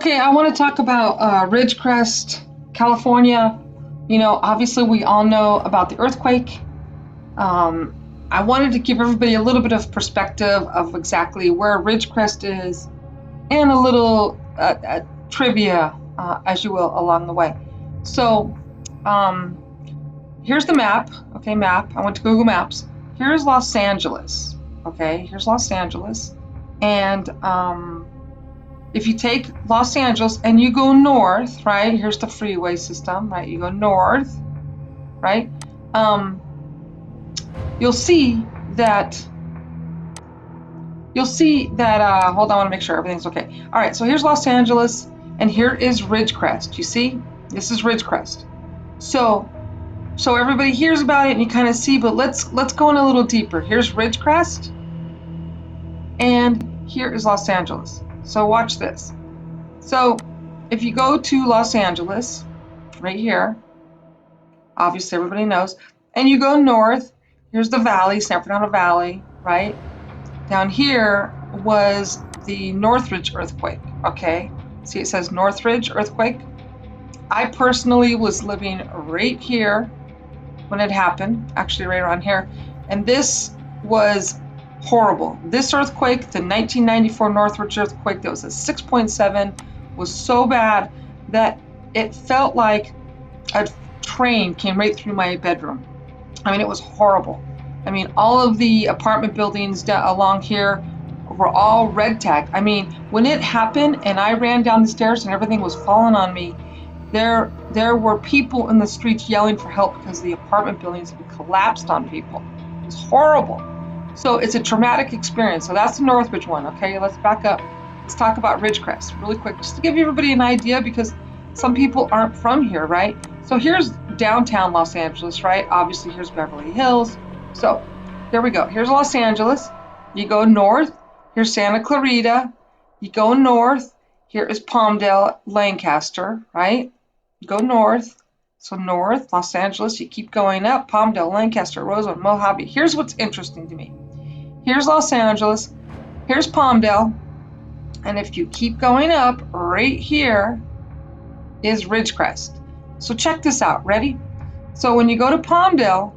Okay, I want to talk about Ridgecrest, California. You know, obviously we all know about the earthquake. Um, I wanted to give everybody a little bit of perspective of exactly where Ridgecrest is and a little trivia, as you will, along the way. So um, here's the map. Okay, map. I went to Google Maps. Here's Los Angeles. Okay, here's Los Angeles. And if you take Los Angeles and you go north, right? Here's the freeway system, right? You go north, right? Um, you'll see that. Hold on, I want to make sure everything's okay. All right, so here's Los Angeles, and here is Ridgecrest. You see, this is Ridgecrest. So everybody hears about it, and you kind of see. But let's go in a little deeper. Here's Ridgecrest, and here is Los Angeles. So watch this. So if you go to Los Angeles, right here, obviously everybody knows, and you go north, here's the valley, San Fernando Valley, right? Down here was the Northridge earthquake, okay? See, it says Northridge earthquake. I personally was living right here when it happened, actually right around here, and this was horrible. This earthquake, the 1994 Northridge earthquake that was a 6.7, was so bad that it felt like a train came right through my bedroom. I mean, it was horrible. I mean, all of the apartment buildings along here were all red tagged. I mean, when it happened and I ran down the stairs and everything was falling on me, there were people in the streets yelling for help because the apartment buildings had collapsed on people. It was horrible. So it's a traumatic experience. So that's the Northridge one. Okay, let's back up. Let's talk about Ridgecrest really quick, just to give everybody an idea, because some people aren't from here, right? So here's downtown Los Angeles, right? Obviously, here's Beverly Hills. So there we go. Here's Los Angeles. You go north. Here's Santa Clarita. You go north. Here is Palmdale, Lancaster, right? You go north. So north, Los Angeles, you keep going up, Palmdale, Lancaster, Rosewood, Mojave. Here's what's interesting to me. Here's Los Angeles. Here's Palmdale. And if you keep going up, right here is Ridgecrest. So check this out. Ready? So when you go to Palmdale,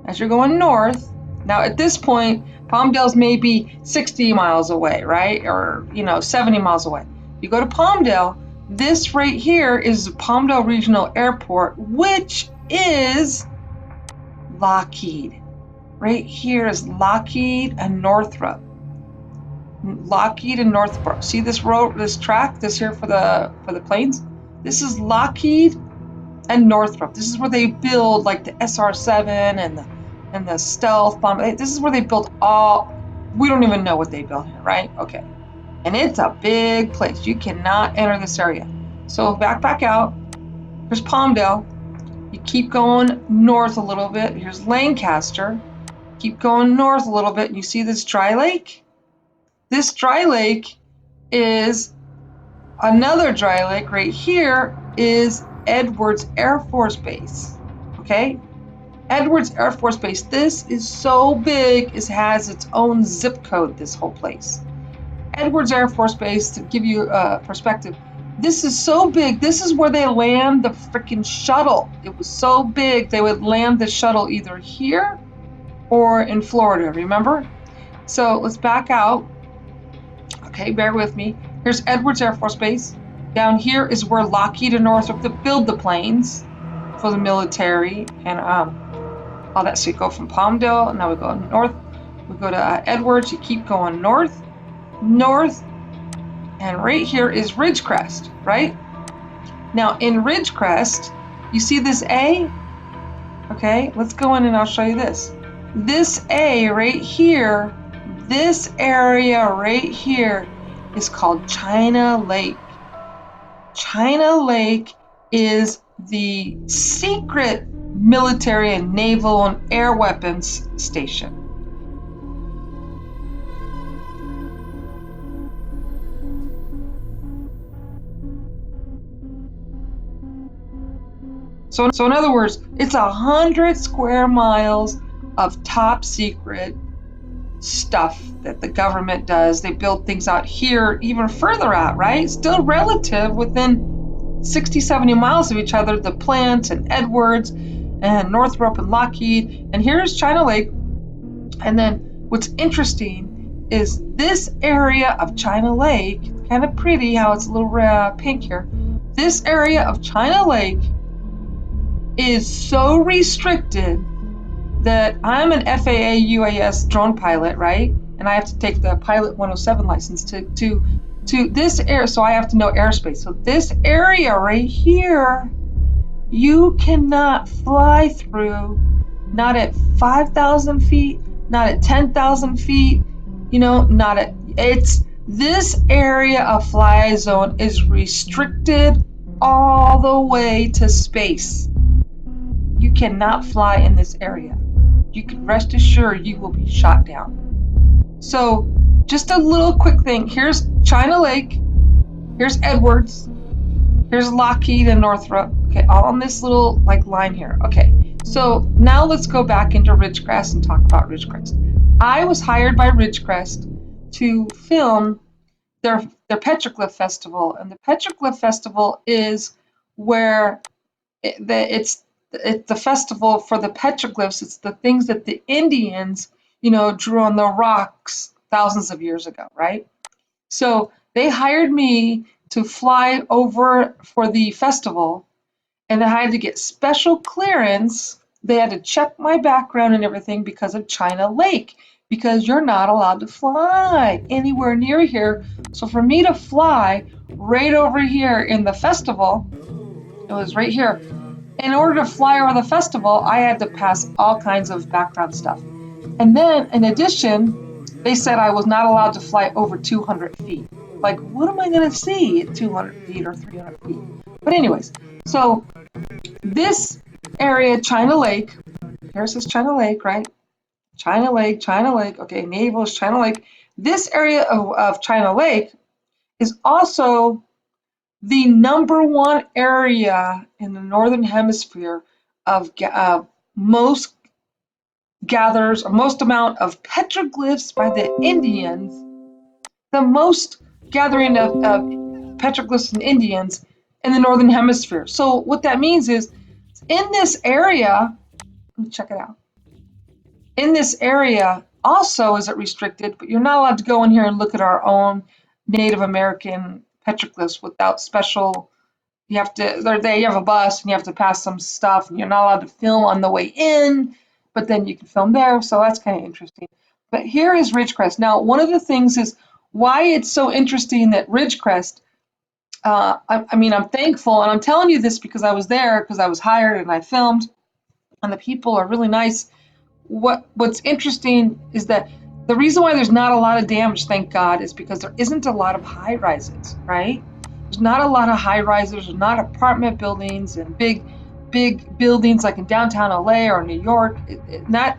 as you're going north, now at this point, Palmdale's maybe 60 miles away, right? Or, 70 miles away. You go to Palmdale, this right here is Palmdale Regional Airport, which is Lovkheed. Right here is Lovkheed and Northrop. Lovkheed and Northrop. See this road, this track, this here for the planes? This is Lovkheed and Northrop. This is where they build like the SR-7 and the stealth bomb. This is where they built all. We don't even know what they built here, right? Okay. And it's a big place. You cannot enter this area. So back out. Here's Palmdale. You keep going north a little bit. Here's Lancaster. Keep going north a little bit. And you see this dry lake? This dry lake is another dry lake. Right here is Edwards Air Force Base. Okay? Edwards Air Force Base. This is so big, it has its own zip code, this whole place. Edwards Air Force Base, to give you a perspective, this is so big. This is where they land the freaking shuttle. It was so big, they would land the shuttle either here or in Florida, remember? So let's back out. Okay, bear with me. Here's Edwards Air Force Base. Down here is where Lockheed and Northrop build the planes for the military and all that. So you go from Palmdale, now we go north. We go to Edwards. You keep going north, and right here is Ridgecrest, right? Now in Ridgecrest, you see this A? Okay, let's go in and I'll show you this. This A right here, this area right here is called China Lake. China Lake is the secret military and naval and air weapons station. So in other words, it's 100 square miles of top secret stuff that the government does. They build things out here even further out, right? Still relative within 60, 70 miles of each other, the Plant and Edwards and Northrop and Lockheed. And here's China Lake. And then what's interesting is this area of China Lake, kind of pretty how it's a little pink here. This area of China Lake is so restricted that I'm an FAA UAS drone pilot, right? And I have to take the Pilot 107 license to this area, so I have to know airspace. So this area right here, you cannot fly through, not at 5,000 feet, not at 10,000 feet, not at, this area of fly zone is restricted all the way to space. You cannot fly in this area. You can rest assured you will be shot down. So just a little quick thing. Here's China Lake. Here's Edwards. Here's Lockheed and Northrop. Okay, all on this little line here. Okay, so now let's go back into Ridgecrest and talk about Ridgecrest. I was hired by Ridgecrest to film their Petroglyph Festival, and the Petroglyph Festival is where it's the festival for the petroglyphs. It's the things that the Indians, drew on the rocks thousands of years ago, right? So they hired me to fly over for the festival, and I had to get special clearance. They had to check my background and everything because of China Lake, because you're not allowed to fly anywhere near here. So for me to fly right over here in the festival, it was right here. In order to fly over the festival, I had to pass all kinds of background stuff. And then, in addition, they said I was not allowed to fly over 200 feet. What am I going to see at 200 feet or 300 feet? But anyways, so this area, China Lake, here's this China Lake, right? China Lake, okay, naval is China Lake. This area of China Lake is also the #1 area in the Northern Hemisphere of most gathers, or most amount of petroglyphs by the Indians, the most gathering of petroglyphs and Indians in the Northern Hemisphere. So what that means is, in this area, let me check it out. In this area also is it restricted, but you're not allowed to go in here and look at our own Native American petroglyphs without special. You have a bus and you have to pass some stuff, and you're not allowed to film on the way in, but then you can film there. So that's kind of interesting. But here is Ridgecrest. Now, one of the things is why it's so interesting that Ridgecrest, I'm thankful, and I'm telling you this because I was there, because I was hired and I filmed, and the people are really nice. What's interesting is that the reason why there's not a lot of damage, thank God, is because there isn't a lot of high rises, right? There's not a lot of high rises, there's not apartment buildings and big buildings like in downtown LA or New York. That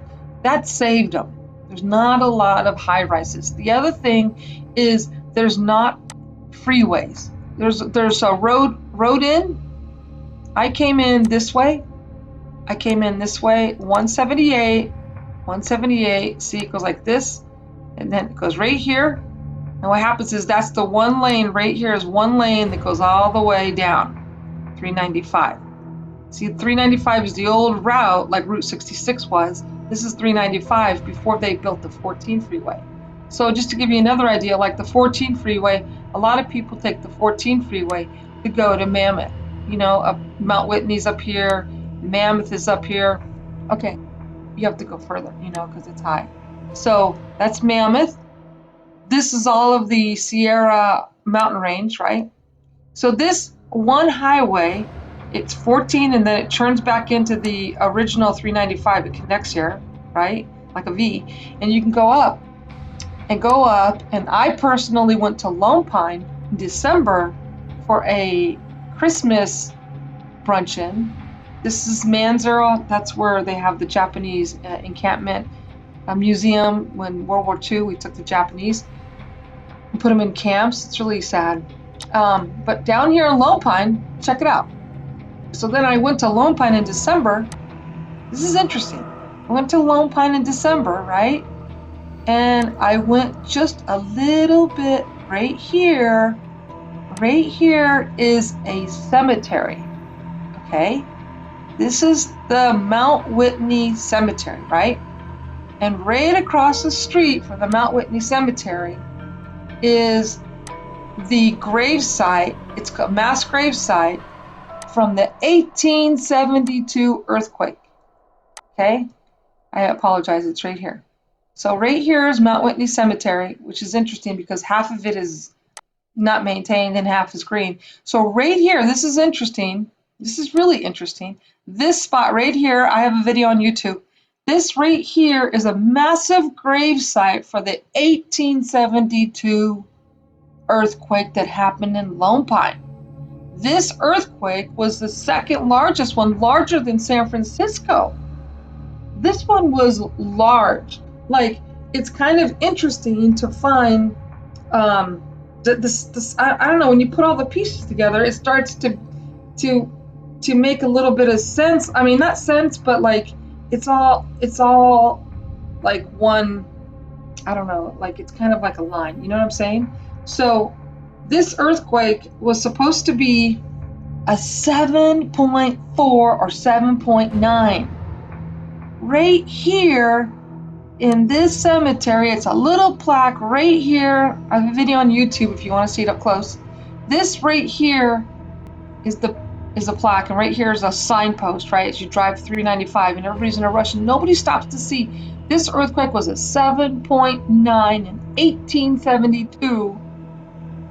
saved them. There's not a lot of high rises. The other thing is there's not freeways. There's a road in. I came in this way, 178, see, it goes like this, and then it goes right here. And what happens is that's the one lane right here is one lane that goes all the way down, 395. See, 395 is the old route, like Route 66 was. This is 395 before they built the 14 freeway. So just to give you another idea, like the 14 freeway, a lot of people take the 14 freeway to go to Mammoth. Mount Whitney's up here, Mammoth is up here. Okay, you have to go further, because it's high. So that's Mammoth. This is all of the Sierra mountain range, right? So this one highway, it's 14, and then it turns back into the original 395. It connects here, right? Like a V. And you can go up. And I personally went to Lone Pine in December for a Christmas bruncheon. This is Manzero. That's where they have the Japanese encampment museum. When World War II, we took the Japanese and put them in camps. It's really sad. But down here in Lone Pine, check it out. So then I went to Lone Pine in December. This is interesting. I went to Lone Pine in December, right? and I went just a little bit right here. Right here is a cemetery, okay? This is the Mount Whitney Cemetery, right? And right across the street from the Mount Whitney Cemetery is the gravesite. It's a mass gravesite from the 1872 earthquake, okay? I apologize, it's right here. So right here is Mount Whitney Cemetery, which is interesting because half of it is not maintained and half is green. So right here, this is interesting. This is really interesting. This spot right here, I have a video on YouTube. This right here is a massive grave site for the 1872 earthquake that happened in Lone Pine. This earthquake was the second largest one, larger than San Francisco. This one was large. Like, it's kind of interesting to find I don't know, when you put all the pieces together, it starts to make a little bit of sense. I mean, not sense, but like it's all like one, I don't know, like it's kind of like a line, you know what I'm saying? So this earthquake was supposed to be a 7.4 or 7.9. Right here in this cemetery, it's a little plaque right here. I have a video on YouTube if you want to see it up close. This right here is a plaque, and right here is a signpost, right, as you drive 395, and everybody's in a rush, and nobody stops to see. This earthquake was a 7.9 in 1872,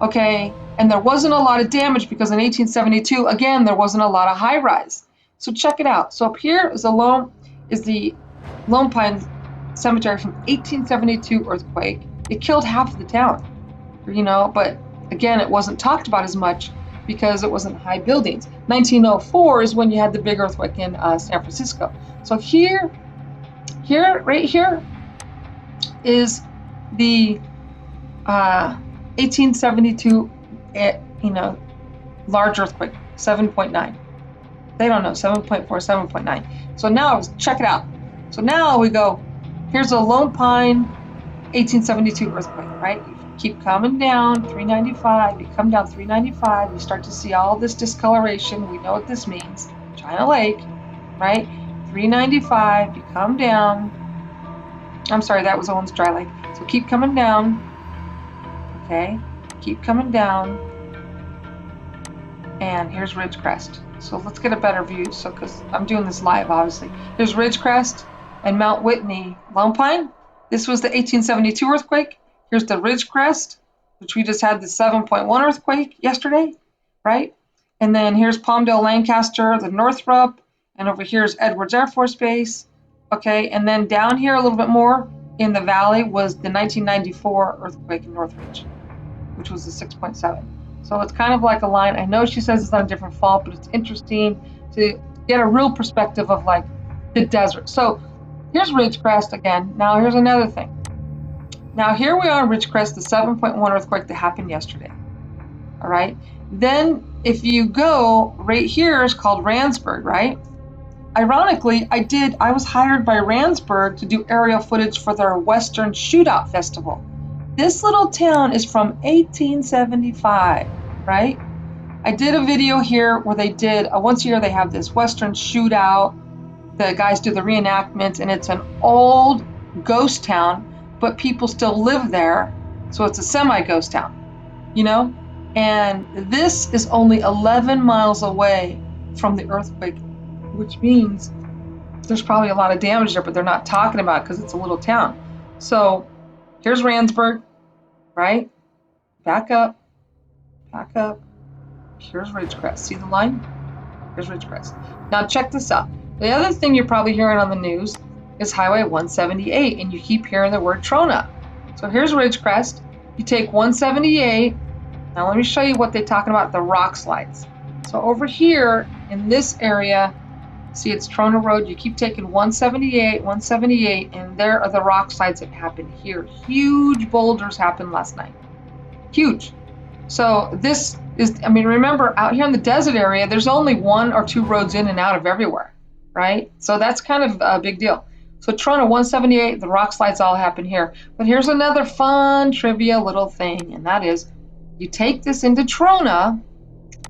okay? And there wasn't a lot of damage because in 1872, again, there wasn't a lot of high rise. So check it out. So up here is the Lone Pine Cemetery from 1872 earthquake. It killed half of the town, you know, but again, it wasn't talked about as much because it wasn't high buildings. 1904 is when you had the big earthquake in San Francisco. So right here is the 1872, large earthquake, 7.9. They don't know, 7.4, 7.9. So now check it out. So now we go, here's a Lone Pine 1872 earthquake, right? You keep coming down 395, you come down 395, you start to see all this discoloration. We know what this means. China Lake, right? 395, you come down. I'm sorry, that was Owens Dry Lake. So keep coming down, okay? Keep coming down. And here's Ridgecrest. So let's get a better view. So, because I'm doing this live, obviously. There's Ridgecrest and Mount Whitney, Lone Pine. This was the 1872 earthquake. Here's the Ridgecrest, which we just had the 7.1 earthquake yesterday, right? And then here's Palmdale, Lancaster, the Northrop, and over here is Edwards Air Force Base, okay? And then down here a little bit more in the valley was the 1994 earthquake in Northridge, which was the 6.7. So it's kind of like a line. I know she says it's on a different fault, but it's interesting to get a real perspective of like the desert. So here's Ridgecrest again. Now here's another thing. Now here we are in Ridgecrest, the 7.1 earthquake that happened yesterday. All right. Then if you go right here is called Randsburg, right? Ironically, I was hired by Randsburg to do aerial footage for their Western Shootout Festival. This little town is from 1875, right? I did a video here where they did, once a year they have this Western Shootout. The guys do the reenactments, and it's an old ghost town, but people still live there. So it's a semi-ghost town, you know? And this is only 11 miles away from the earthquake, which means there's probably a lot of damage there, but they're not talking about it because it's a little town. So here's Randsburg, right? Back up. Here's Ridgecrest. See the line? Here's Ridgecrest. Now check this out. The other thing you're probably hearing on the news is Highway 178, and you keep hearing the word Trona. So here's Ridgecrest. You take 178. Now let me show you what they're talking about, the rock slides. So over here in this area, see it's Trona Road. You keep taking 178, and there are the rock slides that happened here. Huge boulders happened last night. Huge. So this is, I mean, remember out here in the desert area, there's only one or two roads in and out of everywhere, right? So that's kind of a big deal. So Trona 178, the rock slides all happen here. But here's another fun trivia little thing, and that is you take this into Trona,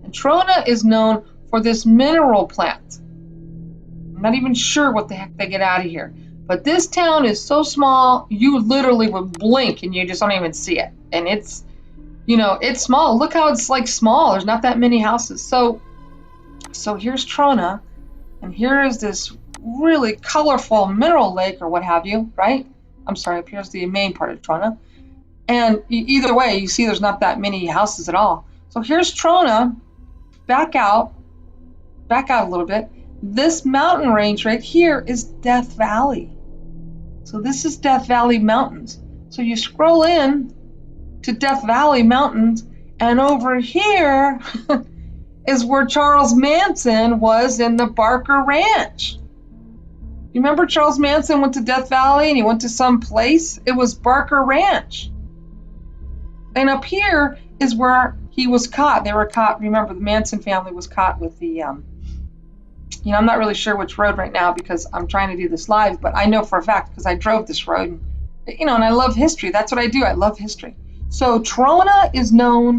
and Trona is known for this mineral plant. I'm not even sure what the heck they get out of here. But this town is so small, you literally would blink and you just don't even see it. And it's, it's small. Look how it's like small. There's not that many houses. So here's Trona, and here is this really colorful mineral lake or what have you, right? I'm sorry, here's the main part of Trona. And either way, you see there's not that many houses at all. So here's Trona, back out a little bit. This mountain range right here is Death Valley. So this is Death Valley Mountains. So you scroll in to Death Valley Mountains, and over here is where Charles Manson was in the Barker Ranch. You remember Charles Manson went to Death Valley and he went to some place? It was Barker Ranch. And up here is where he was caught. They were caught. Remember, the Manson family was caught with the, I'm not really sure which road right now because I'm trying to do this live, but I know for a fact because I drove this road, and I love history. That's what I do. I love history. So Trona is known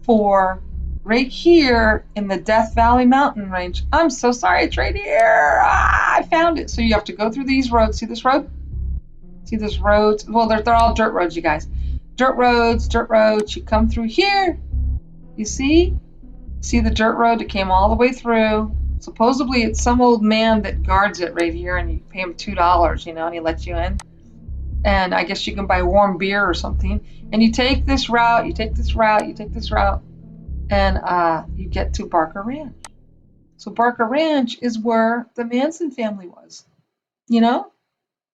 for right here in the Death Valley mountain range. I'm so sorry, it's right here. I found it. So you have to go through these roads. See this road? See this roads? Well, they're all dirt roads, you guys. Dirt roads. You come through here. You see? See the dirt road that came all the way through. Supposedly it's some old man that guards it right here, and you pay him $2, and he lets you in. And I guess you can buy warm beer or something. And you take this route, and you get to Barker Ranch. So Barker Ranch is where the Manson family was,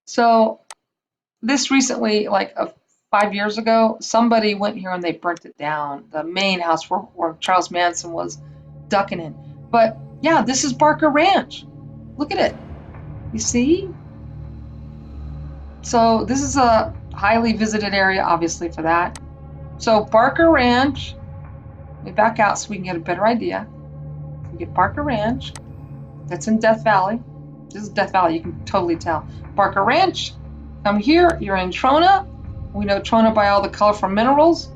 So this recently, like 5 years ago, somebody went here and they burnt it down, the main house where Charles Manson was ducking in. But yeah, this is Barker Ranch. Look at it. You see? So this is a highly visited area, obviously, for that. So Barker Ranch, let me back out so we can get a better idea. We get Barker Ranch. That's in Death Valley. This is Death Valley, you can totally tell. Barker Ranch, come here, you're in Trona. We know Trona by all the colorful minerals,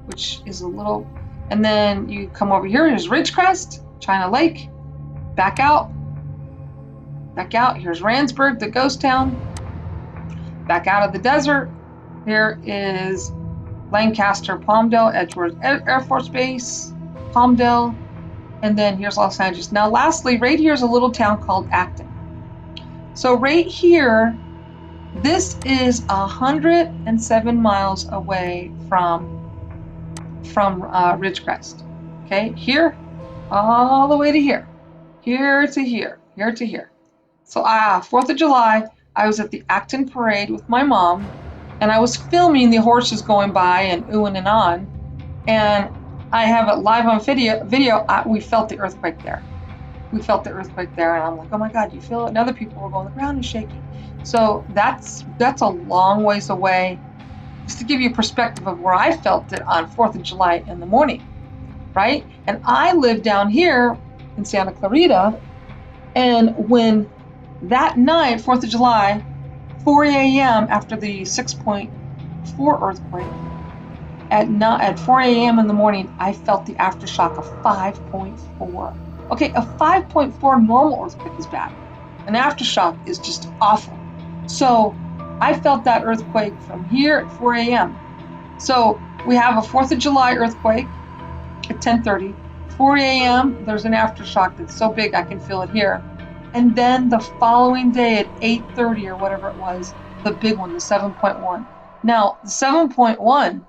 which is a little, and then you come over here, here's Ridgecrest, China Lake. Back out. Here's Randsburg, the ghost town. Back out of the desert. Here is Lancaster, Palmdale, Edgeworth Air Force Base, Palmdale, and then here's Los Angeles. Now, lastly, right here is a little town called Acton. So right here, this is 107 miles away from Ridgecrest. Okay, here, all the way to here. Here to here. So 4th of July, I was at the Acton parade with my mom, and I was filming the horses going by and oohing and on, and I have it live on video. We felt the earthquake there. And I'm like, oh my God, you feel it? And other people were going, the ground is shaking. So that's a long ways away, just to give you a perspective of where I felt it on 4th of July in the morning, right? And I live down here in Santa Clarita, and when that night, 4th of July, 4 a.m. after the 6.4 earthquake, at 4 a.m. in the morning, I felt the aftershock of 5.4. Okay, a 5.4 normal earthquake is bad. An aftershock is just awful. So I felt that earthquake from here at 4 a.m. So we have a 4th of July earthquake at 10:30. 4 a.m., there's an aftershock that's so big I can feel it here. And then the following day at 8:30 or whatever it was, the big one, the 7.1. Now, the 7.1,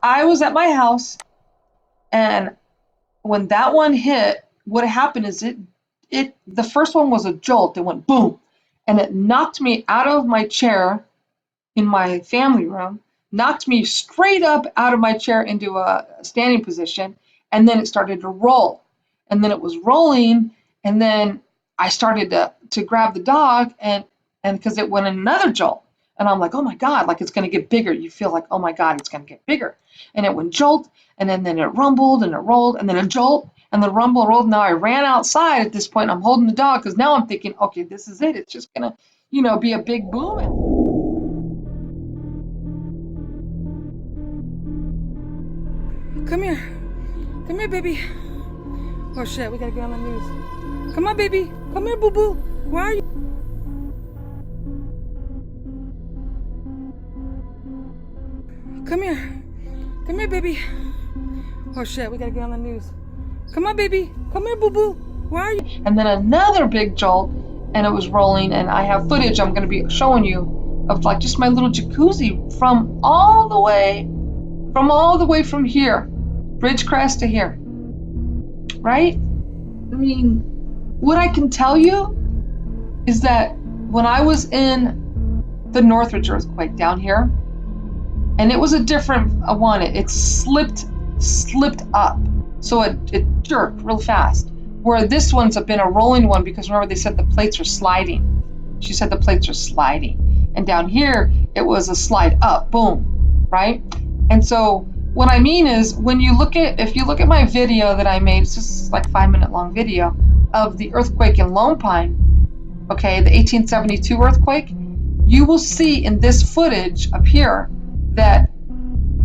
I was at my house, and when that one hit, what happened is the first one was a jolt. It went boom, and it knocked me out of my chair in my family room, knocked me straight up out of my chair into a standing position, and then it started to roll. And then it was rolling, and then I started to grab the dog, and because it went in another jolt. And I'm like, oh my God, like it's going to get bigger. You feel like, oh my God, it's going to get bigger. And it went jolt, and then it rumbled, and it rolled, and then a jolt, and the rumble rolled. Now I ran outside at this point. I'm holding the dog because now I'm thinking, okay, this is it. It's just going to be a big boom. Come here. Come here, baby. Oh shit, we gotta get on the news. Come on, baby. Come here, boo-boo. Where are you? Come here. Come here, baby. Oh shit, we gotta get on the news. Come on, baby. Come here, boo-boo. Where are you? And then another big jolt, and it was rolling, and I have footage I'm gonna be showing you of like just my little jacuzzi from all the way from here, Ridgecrest to here, right? I mean, what I can tell you is that when I was in the Northrop earthquake down here, and it was a different one, it slipped up, so it jerked real fast. Where this one's been a rolling one, because remember they said the plates are sliding. She said the plates are sliding, and down here it was a slide up, boom, right? And so what I mean is, if you look at my video that I made, it's just like 5-minute long video of the earthquake in Lone Pine, okay, the 1872 earthquake, you will see in this footage up here that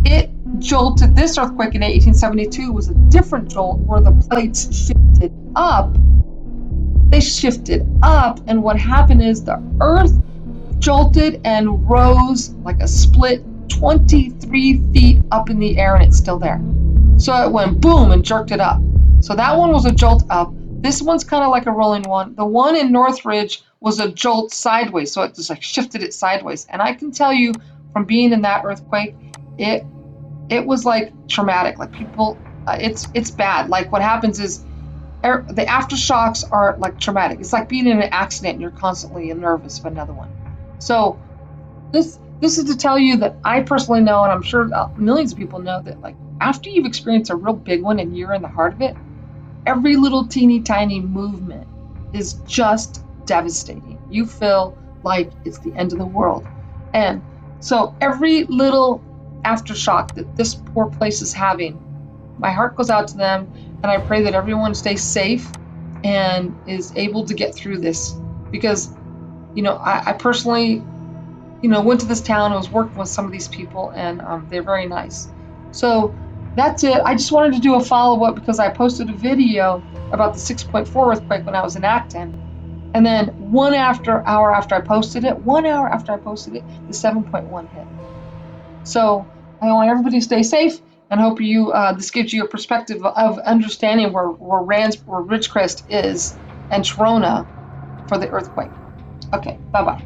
it jolted. This earthquake in 1872 was a different jolt where the plates shifted up. They shifted up, and what happened is the earth jolted and rose like a split 23 feet up in the air, and it's still there. So it went boom and jerked it up. So that one was a jolt up. This one's kind of like a rolling one. The one in Northridge was a jolt sideways, so it just like shifted it sideways. And I can tell you from being in that earthquake, it was like traumatic. Like people, it's bad. Like what happens is the aftershocks are like traumatic. It's like being in an accident and you're constantly nervous of another one. So this is to tell you that I personally know, and I'm sure millions of people know, that like after you've experienced a real big one and you're in the heart of it, every little teeny tiny movement is just devastating. You feel like it's the end of the world. And so every little aftershock that this poor place is having, my heart goes out to them, and I pray that everyone stays safe and is able to get through this. Because, I personally, went to this town and was working with some of these people, and they're very nice. So that's it. I just wanted to do a follow-up because I posted a video about the 6.4 earthquake when I was in Acton. And then 1 hour after I posted it, the 7.1 hit. So I want everybody to stay safe, and hope this gives you a perspective of understanding where Ridgecrest is and Trona for the earthquake. Okay, bye-bye.